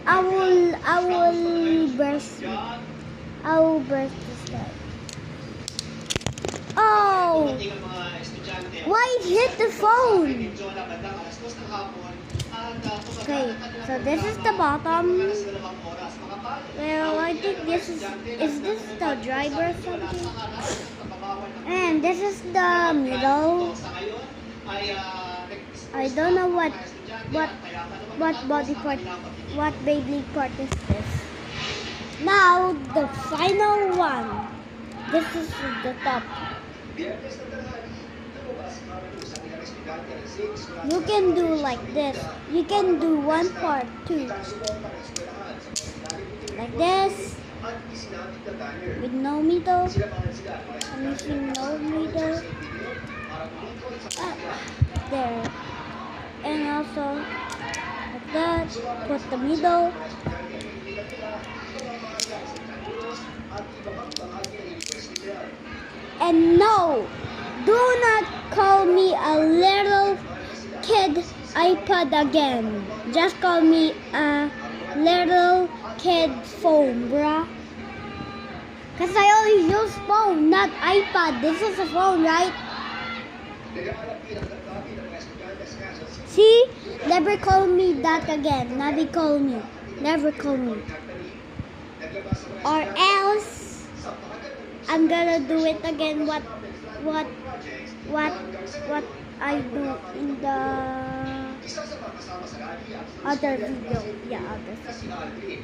I will burst this guy. Oh! Why it hit the phone? Okay, so this is the bottom. Well, I think this is this the driver or something? And this is the middle. I don't know what body part, what Beyblade part is this. Now the final one. This is the top. You can do like this. You can do one part too. Like this. With no middle. I'm using no middle. There. And also like that. Put the middle. And no, do not call me a little kid iPad again. Just call me a little kid phone, bruh. Cause I always use phone, not iPad. This is a phone, right? See? Never call me that again. Never call me. Never call me. Or else I'm gonna do it again. What I do in the other video. Yeah, other video.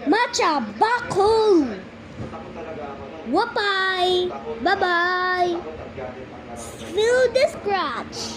Matcha Baku! Wapay! Bye-bye! Feel the scratch!